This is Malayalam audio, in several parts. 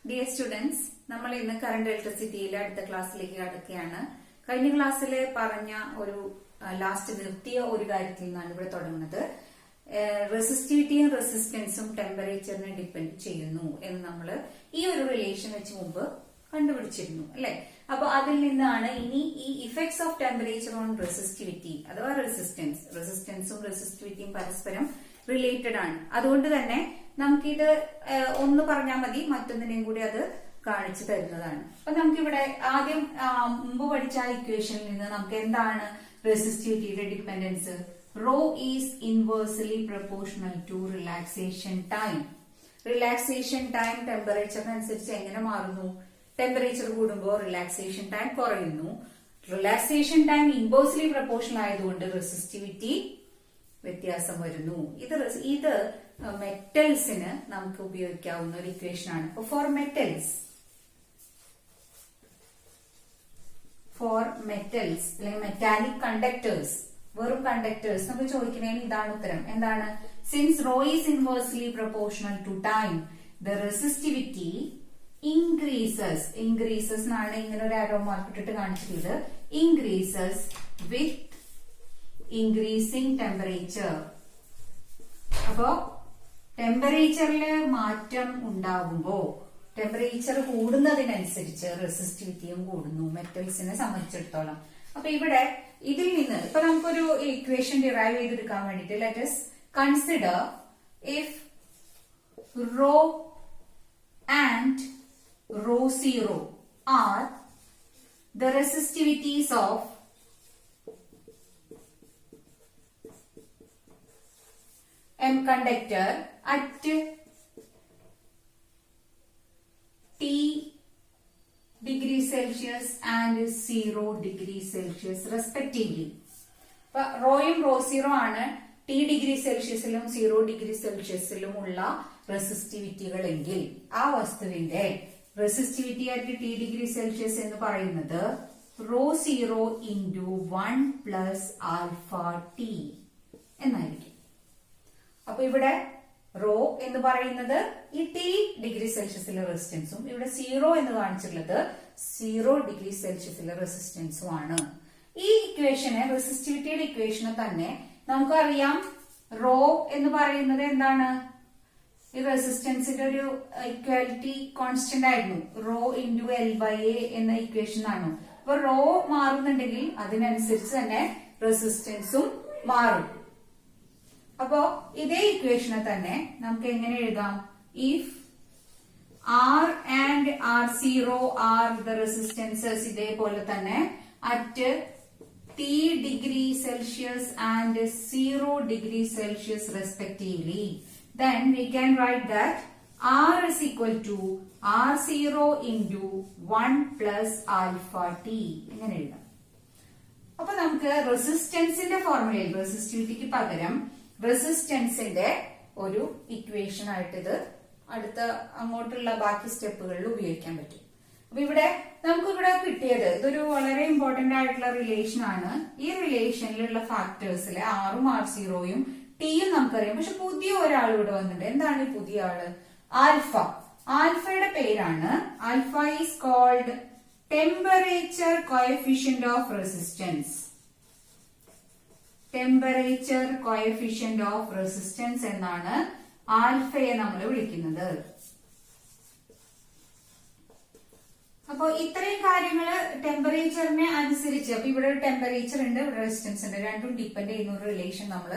ഡിയർ സ്റ്റുഡൻസ്, നമ്മൾ ഇന്ന് കറണ്ട് ഇലക്ട്രിസിറ്റിയിലെ അടുത്ത ക്ലാസ്സിലേക്ക് കടക്കുകയാണ്. കഴിഞ്ഞ ക്ലാസ്സിൽ പറഞ്ഞ ഒരു ലാസ്റ്റ് നിർത്തിയ ഒരു കാര്യത്തിൽ നിന്നാണ് ഇവിടെ തുടങ്ങുന്നത്. റെസിസ്റ്റിവിറ്റിയും റെസിസ്റ്റൻസും ടെമ്പറേച്ചറിനെ ഡിപ്പെൻഡ് ചെയ്യുന്നു എന്ന് നമ്മൾ ഈ ഒരു റിലേഷൻ വെച്ച് മുമ്പ് കണ്ടുപിടിച്ചിരുന്നു അല്ലെ. അപ്പൊ അതിൽ നിന്നാണ് ഇനി ഈ effects of temperature on resistivity അഥവാ റെസിസ്റ്റൻസും റെസിസ്റ്റിവിറ്റിയും പരസ്പരം റിലേറ്റഡ് ആണ്. അതുകൊണ്ട് തന്നെ നമുക്കിത് ഒന്ന് പറഞ്ഞാൽ മതി, മറ്റൊന്നിനെയും കൂടി അത് കാണിച്ചു തരുന്നതാണ്. അപ്പൊ നമുക്കിവിടെ ആദ്യം മുമ്പ് പഠിച്ച ആ ഇക്വേഷനിൽ നിന്ന് നമുക്ക് എന്താണ് റെസിസ്റ്റിവിറ്റിയുടെ dependence? Rho is inversely proportional to relaxation time. Relaxation time ടെമ്പറേച്ചറിനനുസരിച്ച് എങ്ങനെ മാറുന്നു? ടെമ്പറേച്ചർ കൂടുമ്പോൾ റിലാക്സേഷൻ ടൈം കുറയുന്നു. റിലാക്സേഷൻ ടൈം ഇൻവേഴ്സ്ലി പ്രൊപ്പോർഷണൽ ആയതുകൊണ്ട് റെസിസ്റ്റിവിറ്റി വ്യത്യാസം വരുന്നു. ഇത് മെറ്റൽസിന് നമുക്ക് ഉപയോഗിക്കാവുന്ന ഒരു ഇക്വേഷൻ ആണ്. ഫോർ മെറ്റൽസ് അല്ലെങ്കിൽ മെറ്റാലിക് കണ്ടക്ടേഴ്സ്, വെറും കണ്ടക്ടേഴ്സ് നമുക്ക് ചോദിക്കുന്നതിന് ഇതാണ് ഉത്തരം. എന്താണ്? Since rho is inversely proportional to time the resistivity increases എന്നാണ് ഇങ്ങനെ ഒരു ആരോ മാർക്ക് ഇട്ടിട്ട് കാണിച്ചിട്ടുള്ളത്. Increases with increasing temperature. അപ്പോ ടെമ്പറേച്ചറില് മാറ്റം ഉണ്ടാകുമ്പോ ടെമ്പറേച്ചർ കൂടുന്നതിനനുസരിച്ച് റെസിസ്റ്റിവിറ്റിയും കൂടുന്നു മെറ്റൽസിനെ സംബന്ധിച്ചിടത്തോളം. അപ്പൊ ഇവിടെ ഇതിൽ നിന്ന് ഇപ്പൊ നമുക്കൊരു ഇക്വേഷൻ ഡിറൈവ് ചെയ്തെടുക്കാൻ വേണ്ടിട്ട് let us consider if rho and rho zero are the resistivities of conductor at T degree Celsius and 0 degree Celsius respectively. അപ്പൊ റോയും റോ സീറോ ആണ് T ഡിഗ്രി സെൽഷ്യസിലും 0 ഡിഗ്രി സെൽഷ്യസിലും ഉള്ള റെസിസ്റ്റിവിറ്റികൾ എങ്കിൽ ആ വസ്തുവിന്റെ resistivity at T degree Celsius എന്ന് പറയുന്നത് raw zero into 1 plus alpha T എന്നായിരിക്കും. അപ്പൊ ഇവിടെ റോ എന്ന് പറയുന്നത് ഈ T ഡിഗ്രി സെൽഷ്യസിലെ റെസിസ്റ്റൻസും ഇവിടെ 0 എന്ന് കാണിച്ചിട്ടുള്ളത് 0 ഡിഗ്രി സെൽഷ്യസിലെ റെസിസ്റ്റൻസും ആണ്. ഈ ഇക്വേഷനെ, റെസിസ്റ്റിവിറ്റിയുടെ ഇക്വേഷനെ തന്നെ നമുക്കറിയാം. റോ എന്ന് പറയുന്നത് എന്താണ്? ഈ റെസിസ്റ്റൻസിന്റെ ഒരു ഇക്വാലിറ്റി കോൺസ്റ്റന്റ് ആയിരുന്നു. Rho into L by A എന്ന ഇക്വേഷൻ ആണ്. അപ്പൊ റോ മാറുന്നുണ്ടെങ്കിൽ അതിനനുസരിച്ച് തന്നെ റെസിസ്റ്റൻസും മാറും. അപ്പോ ഇതേ ഇക്വേഷനെ തന്നെ നമുക്ക് എങ്ങനെ എഴുതാം? If R and R zero are the resistances ഇതേപോലെ തന്നെ at T degree Celsius and 0 degree Celsius respectively, then we can write that R is equal to R0 into 1 plus alpha T. ഇങ്ങനെ എഴുതാം. അപ്പൊ നമുക്ക് റെസിസ്റ്റൻസിന്റെ ഫോർമുലയിൽ റെസിസ്റ്റിവിറ്റിക്ക് പകരം റെസിസ്റ്റൻസിന്റെ ഒരു ഇക്വേഷൻ ആയിട്ട് ഇത് അടുത്ത അങ്ങോട്ടുള്ള ബാക്കി സ്റ്റെപ്പുകളിൽ ഉപയോഗിക്കാൻ പറ്റും. അപ്പൊ ഇവിടെ നമുക്കിവിടെ കിട്ടിയത് ഇതൊരു വളരെ ഇമ്പോർട്ടന്റ് ആയിട്ടുള്ള റിലേഷൻ ആണ്. ഈ റിലേഷനിലുള്ള ഫാക്ടേഴ്സിലെ ആറും ആർ സീറോയും ടിയും നമുക്കറിയാം. പക്ഷെ പുതിയ ഒരാൾ ഇവിടെ വന്നിട്ടുണ്ട്. എന്താണ് ഈ പുതിയ ആള്? ആൽഫ. ആൽഫയുടെ പേരാണ്, alpha is called temperature coefficient of resistance. Temperature coefficient of resistance എന്നാണ് ആൽഫയെ നമ്മൾ വിളിക്കുന്നത്. അപ്പൊ ഇത്രയും കാര്യങ്ങള് ടെമ്പറേച്ചറിനെ അനുസരിച്ച്, അപ്പൊ ഇവിടെ ഒരു ടെമ്പറേച്ചർ ഉണ്ട്, ഇവിടെ റെസിസ്റ്റൻസ് ഉണ്ട്, രണ്ടും ഡിപ്പെൻഡ് ചെയ്യുന്ന ഒരു റിലേഷൻ നമ്മൾ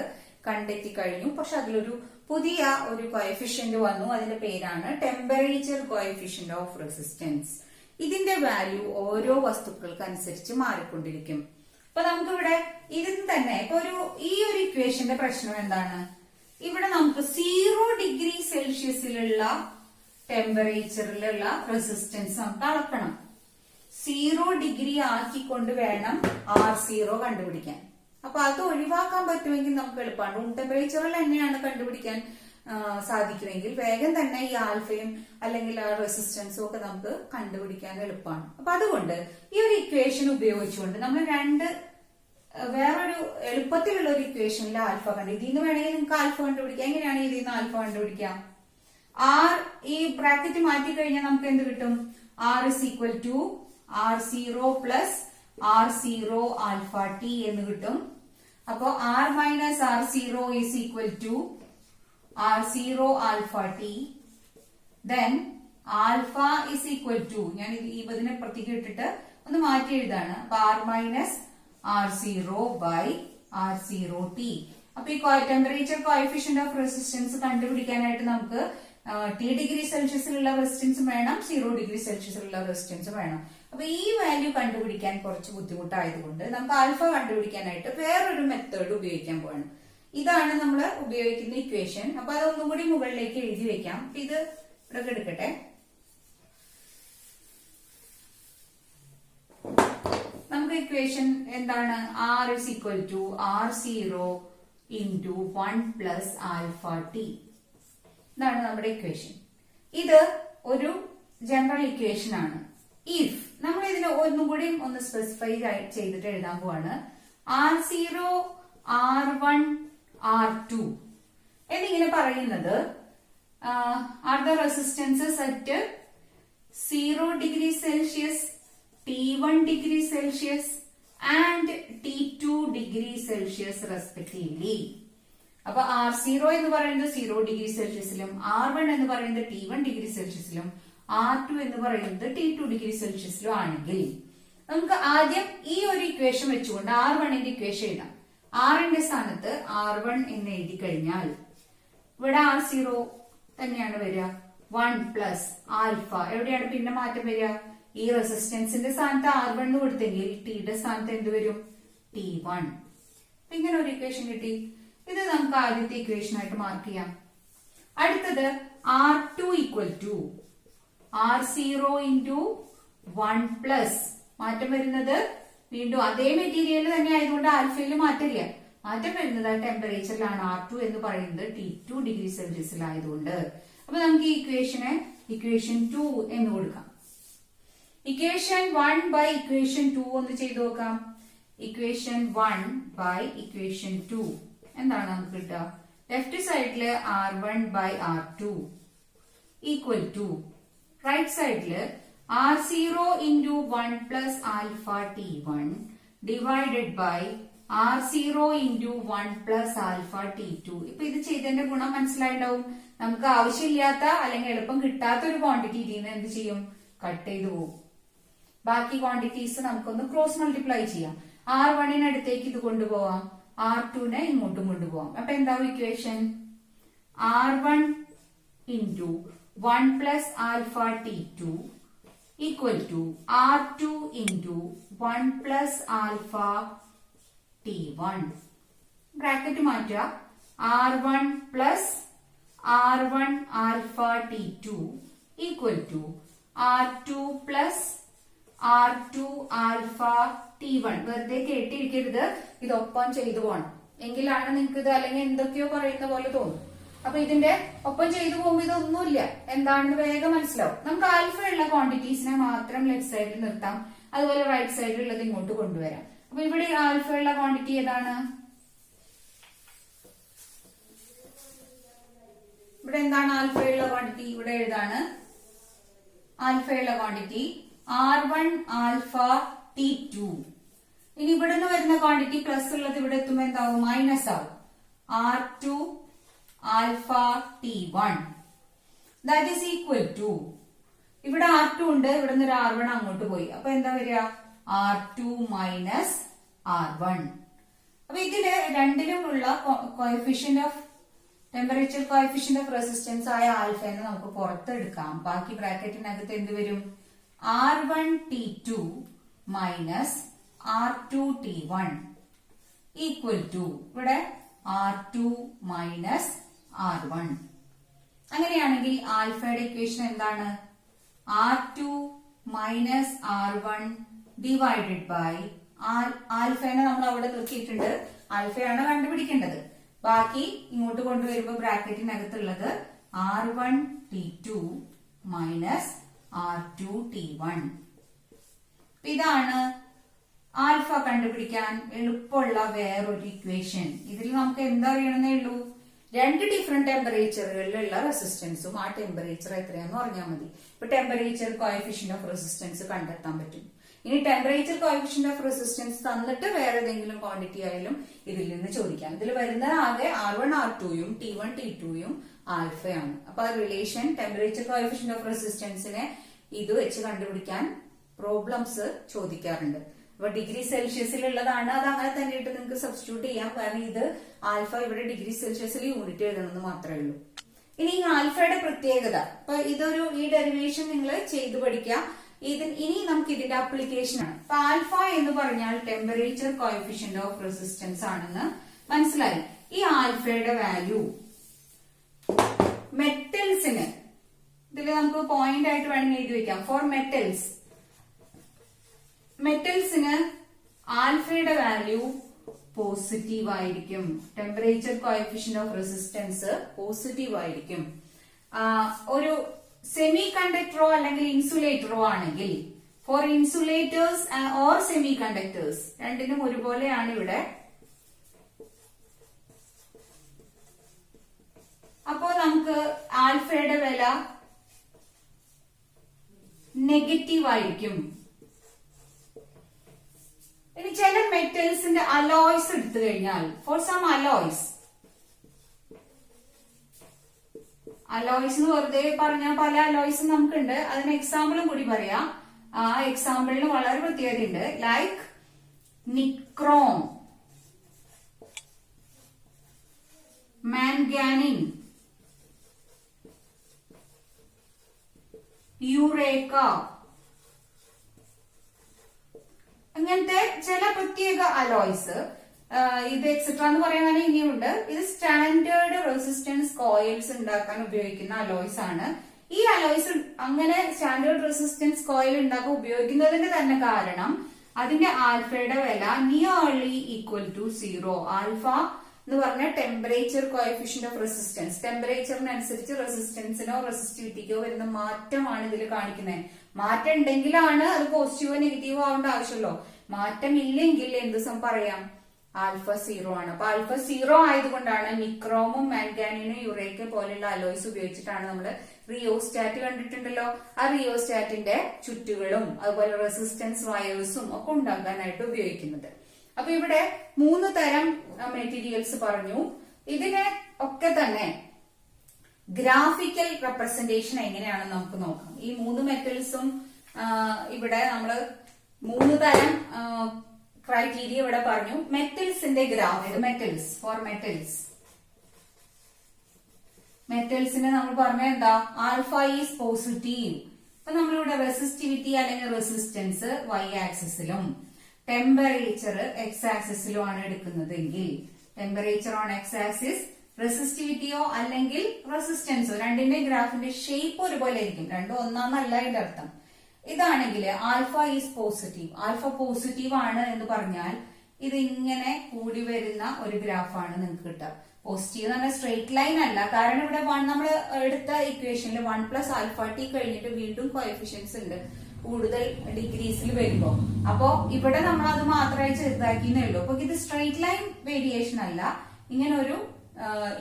കണ്ടെത്തി കഴിഞ്ഞു. പക്ഷെ അതിലൊരു പുതിയ ഒരു കോഎഫിഷ്യന്റ് വന്നു. അതിന്റെ പേരാണ് ടെമ്പറേച്ചർ കോഎഫിഷ്യന്റ് ഓഫ് റെസിസ്റ്റൻസ്. ഇതിന്റെ വാല്യൂ ഓരോ വസ്തുക്കൾക്ക് അനുസരിച്ച് മാറിക്കൊണ്ടിരിക്കും. അപ്പൊ നമുക്കിവിടെ ഇതിന് തന്നെ ഇപ്പൊ ഈ ഒരു ഇക്വേഷന്റെ പ്രശ്നം എന്താണ്? ഇവിടെ നമുക്ക് 0 ഡിഗ്രി സെൽഷ്യസിലുള്ള ടെമ്പറേച്ചറിലുള്ള റെസിസ്റ്റൻസ് നമുക്ക് അളക്കണം. 0 ഡിഗ്രി ആക്കിക്കൊണ്ട് വേണം R0 കണ്ടുപിടിക്കാൻ. അപ്പൊ അത് ഒഴിവാക്കാൻ പറ്റുമെങ്കിൽ നമുക്ക് എളുപ്പമാണ്. റൂം ടെമ്പറേച്ചറിൽ തന്നെയാണ് കണ്ടുപിടിക്കാൻ സാധിക്കുമെങ്കിൽ വേഗം തന്നെ ഈ ആൽഫയും അല്ലെങ്കിൽ ആ റെസിസ്റ്റൻസും ഒക്കെ നമുക്ക് കണ്ടുപിടിക്കാൻ എളുപ്പമാണ്. അപ്പൊ അതുകൊണ്ട് ഈ ഒരു ഇക്വേഷൻ ഉപയോഗിച്ചുകൊണ്ട് നമ്മൾ വേറൊരു എളുപ്പത്തിലുള്ള ഒരു ഇക്വേഷനിൽ ആൽഫ കണ്ടു. ഇതിൽ നിന്ന് വേണമെങ്കിൽ നിങ്ങൾക്ക് ആൽഫ കണ്ടുപിടിക്കാം. എങ്ങനെയാണ് ഇതിൽ നിന്ന് ആൽഫ കണ്ടുപിടിക്കാം? ആർ ഈ ബ്രാക്കറ്റ് മാറ്റി കഴിഞ്ഞാൽ നമുക്ക് എന്ത് കിട്ടും? R is equal to R0 plus R0 alpha T എന്ന് കിട്ടും. അപ്പോ R minus R0 is equal to R0 alpha T. Then alpha is equal to, ഞാൻ ഇതിനെ പ്രത്യേകം ഇട്ടിട്ട് ഒന്ന് മാറ്റി എഴുതാണ്. അപ്പൊ R minus R0 by R0 T. അപ്പൊ ഈ ടെമ്പറേച്ചർ കോഎഫിഷ്യന്റ് ഓഫ് റെസിസ്റ്റൻസ് കണ്ടുപിടിക്കാനായിട്ട് നമുക്ക് T ഡിഗ്രി സെൽഷ്യസിലുള്ള റെസിസ്റ്റൻസ് വേണം, 0 ഡിഗ്രി സെൽഷ്യസിലുള്ള റെസിസ്റ്റൻസ് വേണം. അപ്പൊ ഈ വാല്യൂ കണ്ടുപിടിക്കാൻ കുറച്ച് ബുദ്ധിമുട്ടായതുകൊണ്ട് നമുക്ക് ആൽഫ കണ്ടുപിടിക്കാനായിട്ട് വേറൊരു മെത്തേഡ് ഉപയോഗിക്കാൻ പോവാണ്. ഇതാണ് നമ്മൾ ഉപയോഗിക്കുന്ന ഇക്വേഷൻ. അപ്പൊ അതൊന്നും കൂടി മുകളിലേക്ക് എഴുതി വെക്കാം. ഇത് ഇവിടെ എടുക്കട്ടെ. നമുക്ക് ഇക്വേഷൻ എന്താണ്? R is equal to R0 into 1 plus alpha t. ഇതാണ് നമ്മുടെ ഇക്വേഷൻ. ഇത് ഒരു ജനറൽ ഇക്വേഷൻ ആണ്. ഇഫ് നമ്മൾ ഇതിനെ ഒന്നും കൂടി ഒന്ന് സ്പെസിഫൈ ചെയ്തിട്ട് എഴുതാൻ പോവാണ്. R0, R1, R2 എന്നിങ്ങനെ പറയുന്നത് R the resistances at 0 degree Celsius, T1 degree Celsius and T2 degree Celsius respectively. അപ്പൊ R0 എന്ന് പറയുന്നത് 0 ഡിഗ്രി സെൽഷ്യസിലും R1 എന്ന് പറയുന്നത് T1 ഡിഗ്രി സെൽഷ്യസിലും R2 എന്ന് പറയുന്നത് T2 ഡിഗ്രി സെൽഷ്യസിലും ആണെങ്കിൽ നമുക്ക് ആദ്യം ഈ ഒരു ഇക്വേഷൻ വെച്ചുകൊണ്ട് R1ന്റെ ഇക്വേഷൻ എഴുതാം. Rന്റെ സ്ഥാനത്ത് R1 എന്ന് എഴുതി കഴിഞ്ഞാൽ ഇവിടെ R0 തന്നെയാണ് വരിക. 1 പ്ലസ് ആൽഫ എവിടെയാണ് പിന്നെ മാറ്റം വരിക? ഈ റെസിസ്റ്റൻസിന്റെ സ്ഥാനത്ത് R1 കൊടുത്തെങ്കിൽ ടിയുടെ സ്ഥാനത്ത് എന്ത് വരും? T1. ഇങ്ങനെ ഒരു ഇക്വേഷൻ കിട്ടി. ഇത് നമുക്ക് ആദ്യത്തെ ഇക്വേഷൻ ആയിട്ട് മാർക്ക് ചെയ്യാം. അടുത്തത് R2 equal to R0 into 1 plus മാറ്റം വരുന്നത് വീണ്ടും അതേ മെറ്റീരിയൽ തന്നെ ആയതുകൊണ്ട് ആൽഫയിൽ മാറ്റില്ല. മാറ്റം വരുന്നത് ടെമ്പറേച്ചറിലാണ്. R2 എന്ന് പറയുന്നത് T2 ഡിഗ്രി സെൽഷ്യസിലായതുകൊണ്ട്. അപ്പൊ നമുക്ക് ഈ ഇക്വേഷന് ഇക്വേഷൻ 2 എന്ന് കൊടുക്കാം. ഇക്വേഷൻ 1 ബൈ ഇക്വേഷൻ 2 ഒന്ന് ചെയ്തു നോക്കാം. ഇക്വേഷൻ 1 ബൈ ഇക്വേഷൻ 2 എന്താണ് നമുക്ക് കിട്ടുക? ലെഫ്റ്റ് സൈഡില് R1 by R2 equal to right സൈഡില് R0 into 1 plus alpha T1 divided by R0 into 1 plus alpha T2. ഇപ്പൊ ഇത് ചെയ്തതിന്റെ ഗുണം മനസ്സിലായിട്ടുണ്ടാവും. നമുക്ക് ആവശ്യമില്ലാത്ത അല്ലെങ്കിൽ എളുപ്പം കിട്ടാത്ത ഒരു ക്വാണ്ടിറ്റി ഇതിന്ന് എന്ത് ചെയ്യും? കട്ട് ചെയ്തു പോകും. ബാക്കി ക്വാണ്ടിറ്റീസ് നമുക്കൊന്ന് ക്രോസ് മൾട്ടിപ്ലൈ ചെയ്യാം. R1 അടുത്തേക്ക് ഇത് കൊണ്ടുപോവാം, R2 ഇങ്ങോട്ടും കൊണ്ടുപോവാം. അപ്പൊ എന്താവും equation? R1 into 1 plus alpha T2 equal to R2 into 1 plus alpha T1. Bracket മാറ്റുക. R1 plus R1 alpha T2 equal to R2 plus R2 alpha T1. വെറുതെ കേട്ടിരിക്കരുത്, ഇതൊപ്പം ചെയ്തു പോകണം. എങ്കിലാണ് നിങ്ങൾക്ക് ഇത് അല്ലെങ്കിൽ എന്തൊക്കെയോ പറയുന്ന പോലെ തോന്നും. അപ്പൊ ഇതിന്റെ ഒപ്പം ചെയ്തു പോകുമ്പോൾ ഇതൊന്നുമില്ല എന്താണെന്ന് വേഗം മനസ്സിലാവും. നമുക്ക് ആൽഫ ഉള്ള ക്വാണ്ടിറ്റീസിനെ മാത്രം ലെഫ്റ്റ് സൈഡിൽ നിർത്താം, അതുപോലെ റൈറ്റ് സൈഡിൽ ഉള്ളത് ഇങ്ങോട്ട് കൊണ്ടുവരാം. അപ്പൊ ഇവിടെ ആൽഫ ഉള്ള ക്വാണ്ടിറ്റി ഏതാണ്? ഇവിടെ എന്താണ് ആൽഫ ഉള്ള ക്വാണ്ടിറ്റി? ഇവിടെ എഴുതാണ് ആൽഫ ഉള്ള ക്വാണ്ടിറ്റി R1 ആൽഫ T2. ഇനി ഇവിടെ നിന്ന് വരുന്ന ക്വാണ്ടിറ്റി പ്ലസ് ഉള്ളത് ഇവിടെ എത്തുമ്പോൾ എന്താവും? മൈനസ് ആവും. R2 alpha T1 that is equal to ഇവിടെ R2 ഉണ്ട്, ഇവിടെ നിന്ന് ഒരു R1 അങ്ങോട്ട് പോയി. അപ്പൊ എന്താ വരിക? R2 minus R1. അപ്പൊ ഇതില് രണ്ടിലും ഉള്ള coefficient of temperature coefficient of resistance ആയ ആൽഫനെ നമുക്ക് പുറത്തെടുക്കാം. ബാക്കി ബ്രാക്കറ്റിനകത്ത് എന്ത് വരും? R1 T2 minus R2 T1 equal to ഇവിടെ R2 മൈനസ് R1. അങ്ങനെയാണെങ്കിൽ ആൽഫയുടെ ഇക്വേഷൻ എന്താണ്? R2 minus R1 divided by ആൽഫനെ നമ്മൾ അവിടെ നിർത്തിയിട്ടുണ്ട്, ആൽഫയാണ് കണ്ടുപിടിക്കേണ്ടത്. ബാക്കി ഇങ്ങോട്ട് കൊണ്ടുവരുമ്പോൾ ബ്രാക്കറ്റിനകത്തുള്ളത് R1 T2 minus R2 T1. ഇതാണ് ആൽഫ കണ്ടുപിടിക്കാൻ എളുപ്പമുള്ള വേറൊരു ഇക്വേഷൻ. ഇതിൽ നമുക്ക് എന്താ അറിയണമെന്നേ ഉള്ളൂ? രണ്ട് ഡിഫറെന്റ് ടെമ്പറേച്ചറുകളിലുള്ള റെസിസ്റ്റൻസും ആ ടെമ്പറേച്ചർ എത്രയാന്ന് പറഞ്ഞാൽ മതി. ഇപ്പൊ ടെമ്പറേച്ചർ കോഎഫിഷ്യന്റ് ഓഫ് റെസിസ്റ്റൻസ് കണ്ടെത്താൻ പറ്റും. ഇനി ടെമ്പറേച്ചർ കോഎഫിഷ്യന്റ് ഓഫ് റെസിസ്റ്റൻസ് തന്നിട്ട് വേറെ ഏതെങ്കിലും ക്വാണ്ടിറ്റി ആയാലും ഇതിൽ നിന്ന് ചോദിക്കാം. ഇതിൽ വരുന്ന ആകെ R1 R2യും T1 T2യും ആൽഫയാണ്. അപ്പൊ ആ റിലേഷൻ ടെമ്പറേച്ചർ കോഎഫിഷ്യന്റ് ഓഫ് റെസിസ്റ്റൻസിനെ ഇത് വെച്ച് കണ്ടുപിടിക്കാൻ പ്രോബ്ലംസ് ചോദിക്കാറുണ്ട്. അപ്പൊ ഡിഗ്രി സെൽഷ്യസിലുള്ളതാണ്, അത് അങ്ങനെ തന്നെ ഇട്ട് നിങ്ങൾക്ക് സബ്സ്റ്റിറ്റ്യൂട്ട് ചെയ്യാം. കാരണം ഇത് ആൽഫ ഇവിടെ ഡിഗ്രി സെൽഷ്യസിൽ യൂണിറ്റ് എഴുതണമെന്ന് മാത്രമേ ഉള്ളൂ. ഇനി ആൽഫയുടെ പ്രത്യേകത, അപ്പൊ ഈ ഡെറിവേഷൻ നിങ്ങൾ ചെയ്തു പഠിക്കാം. ഇനി നമുക്ക് ഇതിന്റെ ആപ്ലിക്കേഷൻ ആണ്. അപ്പൊ ആൽഫ എന്ന് പറഞ്ഞാൽ ടെമ്പറേച്ചർ കോഎഫിഷ്യന്റ് ഓഫ് റെസിസ്റ്റൻസ് ആണെന്ന് മനസ്സിലായി. ഈ ആൽഫയുടെ വാല്യൂ മെറ്റൽസിന് ഇതിൽ നമുക്ക് പോയിന്റ് ആയിട്ട് വേണമെങ്കിൽ എഴുതി വെക്കാം. ഫോർ മെറ്റൽസിന് ആൽഫയുടെ വാല്യൂ പോസിറ്റീവ് ആയിരിക്കും. Temperature coefficient of resistance positive ആയിരിക്കും. ഒരു സെമി കണ്ടക്ടറോ അല്ലെങ്കിൽ ഇൻസുലേറ്ററോ ആണെങ്കിൽ, for insulators or semiconductors രണ്ടിനും ഒരുപോലെയാണ് ഇവിടെ. അപ്പോ നമുക്ക് ആൽഫയുടെ വില നെഗറ്റീവ് ആയിരിക്കും. ഇനി ചില മെറ്റൽസിന്റെ അലോയ്സ് എടുത്തു കഴിഞ്ഞാൽ, ഫോർ സം അലോയ്സ് എന്ന് വെറുതെ പറഞ്ഞാൽ പല അലോയ്സും നമുക്കുണ്ട്. അതിന് എക്സാമ്പിളും കൂടി പറയാം. ആ എക്സാമ്പിളിന് വളരെ പ്രത്യേകതയുണ്ട്. ലൈക്ക് നിക്രോം, മാൻഗാനിൻ, യൂറേക്ക, അങ്ങനത്തെ ചില പ്രത്യേക അലോയ്സ്. ഇത് എക്സെട്ര എന്ന് പറയാൻ ഇനിയുണ്ട്. ഇത് സ്റ്റാൻഡേർഡ് റെസിസ്റ്റൻസ് കോയിൽസ് ഉണ്ടാക്കാൻ ഉപയോഗിക്കുന്ന അലോയ്സ് ആണ്. ഈ അലോയ്സ് അങ്ങനെ സ്റ്റാൻഡേർഡ് റെസിസ്റ്റൻസ് കോയിൽ ഉണ്ടാക്കാൻ ഉപയോഗിക്കുന്നതിന്റെ തന്നെ കാരണം അതിന്റെ ആൽഫയുടെ വില നിയർലി ഈക്വൽ ടു 0. ആൽഫ എന്ന് പറഞ്ഞ ടെമ്പറേച്ചർ കോഎഫിഷ്യന്റ് ഓഫ് റെസിസ്റ്റൻസ്, ടെമ്പറേച്ചറിനനുസരിച്ച് റെസിസ്റ്റൻസിനോ റെസിസ്റ്റിവിറ്റിക്കോ വരുന്ന മാറ്റമാണ് ഇതിൽ കാണിക്കുന്നത്. മാറ്റം ഉണ്ടെങ്കിലാണ് അത് പോസിറ്റീവോ നെഗറ്റീവോ ആവേണ്ട ആവശ്യമല്ലോ. മാറ്റം ഇല്ലെങ്കിൽ എന്ത് പറയാം, ആൽഫ 0 ആണ്. അപ്പൊ ആൽഫ 0 ആയതുകൊണ്ടാണ് നിക്രോമും മാൻഗാനിനും യുറേക്ക പോലെയുള്ള അലോയ്സ് ഉപയോഗിച്ചിട്ടാണ് നമ്മൾ റിയോസ്റ്റാറ്റ് കണ്ടിട്ടുണ്ടല്ലോ. ആ റിയോസ്റ്റാറ്റിന്റെ ചുറ്റുകളും അതുപോലെ റെസിസ്റ്റൻസ് വയേഴ്സും ഒക്കെ ഉണ്ടാക്കാനായിട്ട് ഉപയോഗിക്കുന്നത്. അപ്പൊ ഇവിടെ 3 തരം മെറ്റീരിയൽസ് പറഞ്ഞു. ഇതിനെ ഒക്കെ തന്നെ ഗ്രാഫിക്കൽ റെപ്രസെന്റേഷൻ എങ്ങനെയാണെന്ന് നമുക്ക് നോക്കാം. ഈ 3 മെറ്റൽസും ഇവിടെ നമ്മള് 3 തരം ക്രൈറ്റീരിയ ഇവിടെ പറഞ്ഞു. മെറ്റൽസിന്റെ ഗ്രാഫ്, മെറ്റൽസിന് നമ്മൾ പറഞ്ഞ എന്താ, ആൽഫ ഈസ് പോസിറ്റീവ്. അപ്പൊ നമ്മളിവിടെ റെസിസ്റ്റിവിറ്റി അല്ലെങ്കിൽ റെസിസ്റ്റൻസ് y ആക്സിസിലും ടെമ്പറേച്ചർ x ആക്സിസിലുമാണ് എടുക്കുന്നതെങ്കിൽ, ടെമ്പറേച്ചർ ഓൺ x ആക്സിസ്, റെസിസ്റ്റിവിറ്റിയോ അല്ലെങ്കിൽ റെസിസ്റ്റൻസോ രണ്ടിന്റെ ഗ്രാഫിന്റെ ഷേപ്പ് ഒരുപോലെ ആയിരിക്കും. രണ്ടും ഒന്നാന്നല്ല ഇതിന്റെ അർത്ഥം. ഇതാണെങ്കിൽ alpha is positive, alpha positive ആണ് എന്ന് പറഞ്ഞാൽ ഇത് ഇങ്ങനെ കൂടി വരുന്ന ഒരു ഗ്രാഫാണ് നിങ്ങൾക്ക് കിട്ടുക. പോസിറ്റീവ് എന്ന് പറഞ്ഞാൽ സ്ട്രെയിറ്റ് ലൈൻ അല്ല. കാരണം ഇവിടെ നമ്മൾ എടുത്ത ഇക്വേഷനിൽ 1 + ആൽഫ ടി കഴിഞ്ഞിട്ട് വീണ്ടും കോഎഫിഷ്യൻസ് ഉണ്ട് കൂടുതൽ ഡിഗ്രീസിൽ വരുമ്പോ. അപ്പോ ഇവിടെ നമ്മൾ അത് മാത്രമായി ചെറുതാക്കിയെന്നേ ഉള്ളൂ. അപ്പൊ ഇത് സ്ട്രെയിറ്റ് ലൈൻ വേരിയേഷൻ അല്ല, ഇങ്ങനെ ഒരു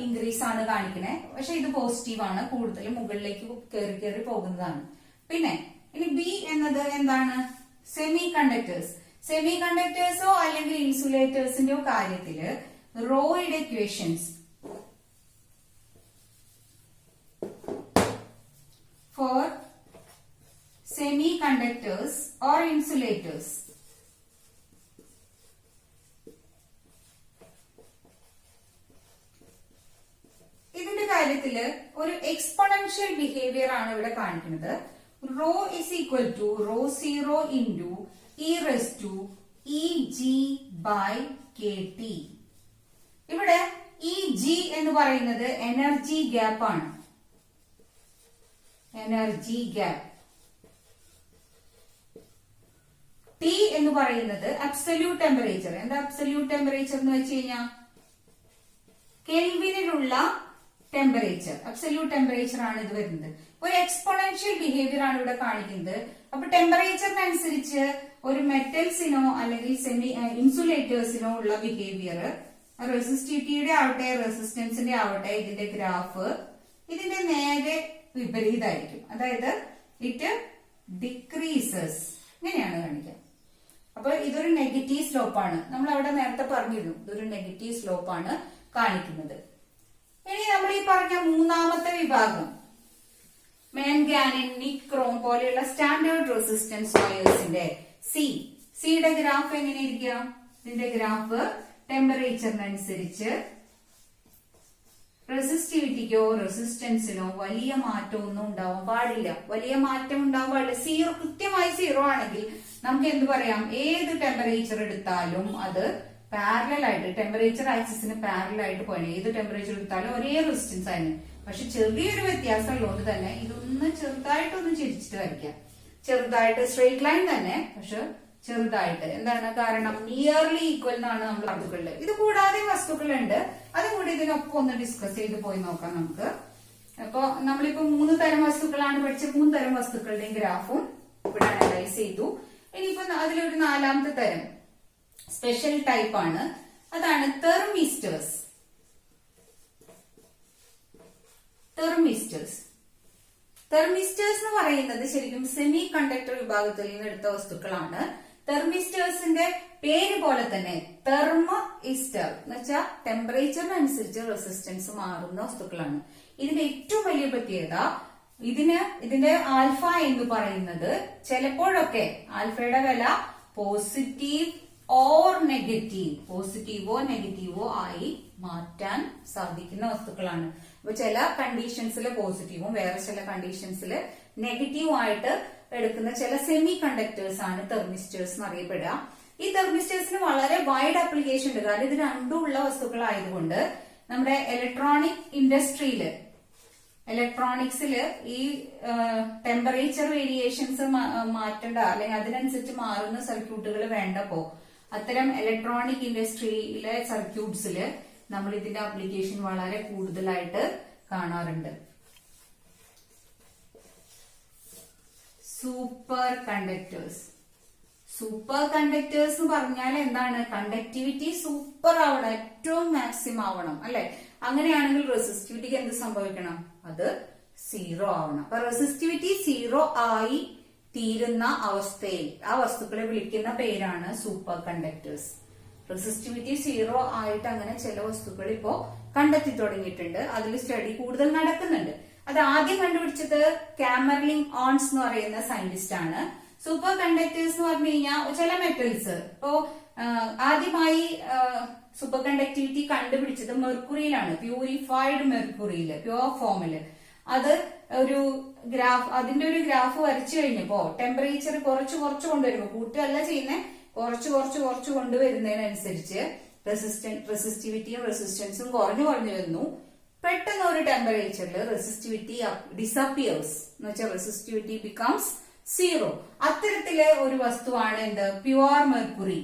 ഇൻക്രീസ് ആണ് കാണിക്കണേ. പക്ഷെ ഇത് പോസിറ്റീവ് ആണ്, കൂടുതൽ മുകളിലേക്ക് കയറി കയറി പോകുന്നതാണ്. പിന്നെ ഇനി ബി എന്നത് എന്താണ്, സെമി കണ്ടക്ടേഴ്സോ അല്ലെങ്കിൽ ഇൻസുലേറ്റേഴ്സിന്റെയോ കാര്യത്തില് റോയുടെ equations for semiconductors or insulators ഇതിന്റെ കാര്യത്തില് ഒരു എക്സ്പോണൻഷ്യൽ ബിഹേവിയർ ആണ് ഇവിടെ കാണിക്കുന്നത്. Rho is equal to ρ0 into e⁻gt. ഇവിടെ Eg എന്ന് പറയുന്നത് എനർജി ഗ്യാപ്പ് ആണ്. Energy gap. T എന്ന് പറയുന്നത് അബ്സല്യൂട്ട് ടെമ്പറേച്ചർ. എന്താ അബ്സല്യൂട്ട് ടെമ്പറേച്ചർ എന്ന് വെച്ച് കഴിഞ്ഞാൽ കെൽവിനിലുള്ള ടെമ്പറേച്ചർ, അബ്സല്യൂട്ട് ടെമ്പറേച്ചർ ആണ് ഇത് വരുന്നത്. ഒരു എക്സ്പോണൻഷ്യൽ ബിഹേവിയർ ആണ് ഇവിടെ കാണിക്കുന്നത്. അപ്പൊ ടെമ്പറേച്ചറിനനുസരിച്ച് ഒരു മെറ്റൽസിനോ അല്ലെങ്കിൽ ഇൻസുലേറ്റേഴ്സിനോ ഉള്ള ബിഹേവിയർ റെസിസ്റ്റിവിറ്റിയുടെ ആവട്ടെ റെസിസ്റ്റൻസിന്റെ ആവട്ടെ ഇതിന്റെ ഗ്രാഫ് ഇതിന്റെ നേരെ വിപരീതമായിരിക്കും. അതായത് ഇറ്റ് ഡിക്രീസസ് ഇങ്ങനെയാണ് കാണിക്കുക. അപ്പൊ ഇതൊരു നെഗറ്റീവ് സ്ലോപ്പാണ്. നമ്മൾ അവിടെ നേരത്തെ പറഞ്ഞിരുന്നു ഇതൊരു നെഗറ്റീവ് സ്ലോപ്പാണ് കാണിക്കുന്നത്. ഇനി നമ്മൾ ഈ പറഞ്ഞ മൂന്നാമത്തെ വിഭാഗം മാംഗാനിൻ, നിക്രോം പോലെയുള്ള സ്റ്റാൻഡേർഡ് റെസിസ്റ്റൻസ് വയേഴ്സിന്റെ സിയുടെ ഗ്രാഫ് എങ്ങനെ ഇരിക്കുക? ഇതിന്റെ ഗ്രാഫ് ടെമ്പറേച്ചറിനനുസരിച്ച് റെസിസ്റ്റിവിറ്റിക്കോ റെസിസ്റ്റൻസിനോ വലിയ മാറ്റമൊന്നും ഉണ്ടാവാൻ പാടില്ല. വലിയ മാറ്റം ഉണ്ടാവാൻ പാടില്ല. സീറോ, കൃത്യമായി സീറോ ആണെങ്കിൽ നമുക്ക് എന്ത് പറയാം? ഏത് ടെമ്പറേച്ചർ എടുത്താലും അത് പാരലൽ ആയിട്ട് ടെമ്പറേച്ചർ ആക്സിസിന് പാരലൽ ആയിട്ട് പോകണം. ഏത് ടെമ്പറേച്ചർ എടുത്താലും ഒരേ റെസിസ്റ്റൻസ് ആയിരുന്നു. പക്ഷെ ചെറിയൊരു വ്യത്യാസം ഉള്ളതുകൊണ്ട് തന്നെ ഇതൊന്ന് ചെറുതായിട്ടൊന്ന് ചിരിച്ചിട്ട് വരയ്ക്കാം. ചെറുതായിട്ട് സ്ട്രെയിറ്റ് ലൈൻ തന്നെ, പക്ഷെ ചെറുതായിട്ട്. എന്താണ് കാരണം? നിയർലി ഈക്വൽ എന്നാണ് നമ്മൾ വസ്തുക്കളിൽ. ഇത് കൂടാതെ വസ്തുക്കളുണ്ട്, അതും കൂടി ഇതിനൊപ്പം ഒന്ന് ഡിസ്കസ് ചെയ്ത് പോയി നോക്കാം നമുക്ക്. അപ്പൊ നമ്മളിപ്പോ 3 തരം വസ്തുക്കളാണ് പഠിച്ച. 3 തരം വസ്തുക്കളുടെയും ഗ്രാഫും ഇവിടെ അനലൈസ് ചെയ്തു. ഇനിയിപ്പോ അതിലൊരു 4ാമത്തെ തരം സ്പെഷ്യൽ ടൈപ്പ് ആണ്. അതാണ് തെർമിസ്റ്റേഴ്സ്. തെർമിസ്റ്റേഴ്സ് എന്ന് പറയുന്നത് ശരിക്കും സെമി കണ്ടക്ടർ വിഭാഗത്തിൽ നിന്ന് എടുത്ത വസ്തുക്കളാണ്. തെർമിസ്റ്റേഴ്സിന്റെ പേര് പോലെ തന്നെ തെർമോഇസ്റ്റർ എന്ന് വെച്ചാൽ ടെമ്പറേച്ചറിനനുസരിച്ച് റെസിസ്റ്റൻസ് മാറുന്ന വസ്തുക്കളാണ്. ഇതിന്റെ ഏറ്റവും വലിയ പ്രത്യേകത ഇതിന്റെ ആൽഫ എന്ന് പറയുന്നത് ചിലപ്പോഴൊക്കെ ആൽഫയുടെ വില പോസിറ്റീവ് ഓർ നെഗറ്റീവ്, പോസിറ്റീവോ നെഗറ്റീവോ ആയി മാറ്റാൻ സാധിക്കുന്ന വസ്തുക്കളാണ്. അപ്പൊ ചില കണ്ടീഷൻസിൽ പോസിറ്റീവും വേറെ ചില കണ്ടീഷൻസിൽ നെഗറ്റീവും ആയിട്ട് എടുക്കുന്ന ചില സെമി കണ്ടക്ടേഴ്സ് ആണ് തെർമിസ്റ്റേഴ്സ് എന്നറിയപ്പെടുക. ഈ തെർമിസ്റ്റേഴ്സിന് വളരെ വൈഡ് ആപ്ലിക്കേഷൻ ഉണ്ട്. കാരണം ഇത് രണ്ടും ഉള്ള വസ്തുക്കളായതുകൊണ്ട് നമ്മുടെ ഇലക്ട്രോണിക്സില് ഈ ടെമ്പറേച്ചർ വേരിയേഷൻസ് മാറ്റേണ്ട അല്ലെങ്കിൽ അതിനനുസരിച്ച് മാറുന്ന സർക്യൂട്ടുകൾ വേണ്ടപ്പോ അത്തരം ഇലക്ട്രോണിക് ഇൻഡസ്ട്രിയിലെ സർക്യൂട്ട്സില് നമ്മൾ ഇതിന്റെ ആപ്ലിക്കേഷൻ വളരെ കൂടുതലായിട്ട് കാണാറുണ്ട്. സൂപ്പർ കണ്ടക്ടേഴ്സ് എന്ന് പറഞ്ഞാൽ എന്താണ്? കണ്ടക്ടിവിറ്റി സൂപ്പർ ആവണം, ഏറ്റവും മാക്സിമം ആവണം അല്ലെ? അങ്ങനെയാണെങ്കിൽ റെസിസ്റ്റിവിറ്റിക്ക് എന്ത് സംഭവിക്കണം? അത് 0 ആവണം. അപ്പൊ റെസിസ്റ്റിവിറ്റി 0 ആയി തീരുന്ന അവസ്ഥയിൽ ആ വസ്തുക്കളെ വിളിക്കുന്ന പേരാണ് സൂപ്പർ കണ്ടക്ടേഴ്സ്. റെസിസ്റ്റിവിറ്റി 0 ആയിട്ട് അങ്ങനെ ചില വസ്തുക്കൾ ഇപ്പോ കണ്ടെത്തി തുടങ്ങിയിട്ടുണ്ട്. അതിൽ സ്റ്റഡി കൂടുതൽ നടക്കുന്നുണ്ട്. അത് ആദ്യം കണ്ടുപിടിച്ചത് കാമർലിൻ ഓൺസ് എന്ന് പറയുന്ന സയന്റിസ്റ്റ് ആണ്. സൂപ്പർ കണ്ടക്ടേഴ്സ് എന്ന് പറഞ്ഞു കഴിഞ്ഞാൽ ചില മെറ്റൽസ് ഇപ്പോ ആദ്യമായി സൂപ്പർ കണ്ടക്ടിവിറ്റി കണ്ടുപിടിച്ചത് മെർക്കുറിയിലാണ്. Purified മെർക്കുറിയില്, pure ഫോമില്. അത് അതിന്റെ ഒരു ഗ്രാഫ് വരച്ചു കഴിഞ്ഞപ്പോ ടെമ്പറേച്ചർ കുറച്ച് കൊണ്ടുവരുമ്പോ, കൂട്ടുകയല്ല ചെയ്യുന്നത്, കുറച്ച് കൊണ്ടുവരുന്നതിനനുസരിച്ച് റെസിസ്റ്റിവിറ്റിയും റെസിസ്റ്റൻസും കുറഞ്ഞു വന്നു. പെട്ടെന്ന് ഒരു ടെമ്പറേച്ചറിൽ റെസിസ്റ്റിവിറ്റി ഡിസപ്പിയേഴ്സ് എന്ന് വെച്ചാൽ റെസിസ്റ്റിവിറ്റി ബിക്കംസ് 0. അത്തരത്തിലെ ഒരു വസ്തുവാണ് എന്ത്? Pure mercury,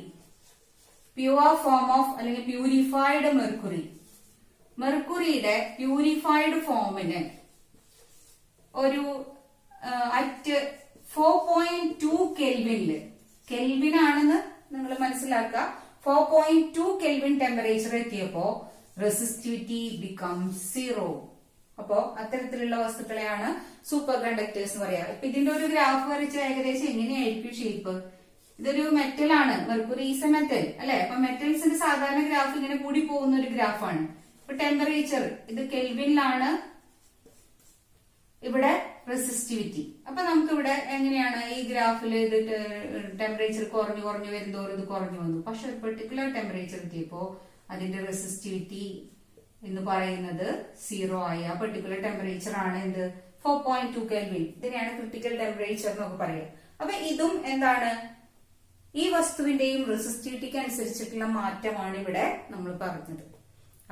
pure form of അല്ലെങ്കിൽ പ്യൂരിഫൈഡ് മെർക്കുറി. മെർക്കുറിയുടെ പ്യൂരിഫൈഡ് ഫോമിന് ഒരു അറ്റ് 4.2 കെൽവിനില്, കെൽവിൻ ആണെന്ന് നിങ്ങൾ മനസ്സിലാക്കുക, 4.2 കെൽവിൻ ടെമ്പറേച്ചർ എത്തിയപ്പോ റെസിസ്റ്റിവിറ്റി ബിക്കംസ് 0. അപ്പോ അത്തരത്തിലുള്ള വസ്തുക്കളെയാണ് സൂപ്പർ കണ്ടക്ടേഴ്സ് എന്ന് പറയാം. ഇപ്പൊ ഇതിന്റെ ഒരു ഗ്രാഫ് വരച്ച് ഏകദേശം എങ്ങനെയായിരിക്കും ഷേപ്പ്? ഇതൊരു മെറ്റൽ ആണ്, മെർക്കുറി ഈസ് എ മെറ്റൽ അല്ലെ? അപ്പൊ മെറ്റൽസിന്റെ സാധാരണ ഗ്രാഫ് ഇങ്ങനെ കൂടി പോകുന്ന ഒരു ഗ്രാഫാണ്. ഇപ്പൊ ടെമ്പറേച്ചർ ഇത് കെൽവിനിലാണ്, ഇവിടെ റെസിസ്റ്റിവിറ്റി. അപ്പൊ നമുക്ക് ഇവിടെ എങ്ങനെയാണ് ഈ ഗ്രാഫിൽ ഇത് ടെമ്പറേച്ചർ കുറഞ്ഞു വരുന്നതോറും ഇത് കുറഞ്ഞു വന്നു. പക്ഷെ ഒരു പെർട്ടിക്കുലർ ടെമ്പറേച്ചർ എത്തിയപ്പോ അതിന്റെ റെസിസ്റ്റിവിറ്റി എന്ന് പറയുന്നത് 0 ആയി. ആ പെർട്ടിക്കുലർ ടെമ്പറേച്ചർ ആണ് എന്ത്? 4.2 കെൽവിൻ. ഇതിനെയാണ് ക്രിട്ടിക്കൽ ടെമ്പറേച്ചർ എന്നൊക്കെ പറയാം. അപ്പൊ ഇതും എന്താണ്? ഈ വസ്തുവിന്റെയും റെസിസ്റ്റിവിറ്റിക്ക് അനുസരിച്ചിട്ടുള്ള മാറ്റമാണ് ഇവിടെ നമ്മൾ പറഞ്ഞത്.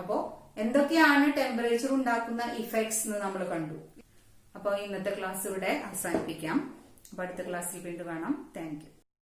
അപ്പോ എന്തൊക്കെയാണ് ടെമ്പറേച്ചർ ഉണ്ടാക്കുന്ന ഇഫക്ട്സ് എന്ന് നമ്മൾ കണ്ടു. അപ്പൊ ഇന്നത്തെ ക്ലാസ് ഇവിടെ അവസാനിപ്പിക്കാം. അപ്പൊ അടുത്ത ക്ലാസ്സിൽ വീണ്ടും കാണാം. Thank you.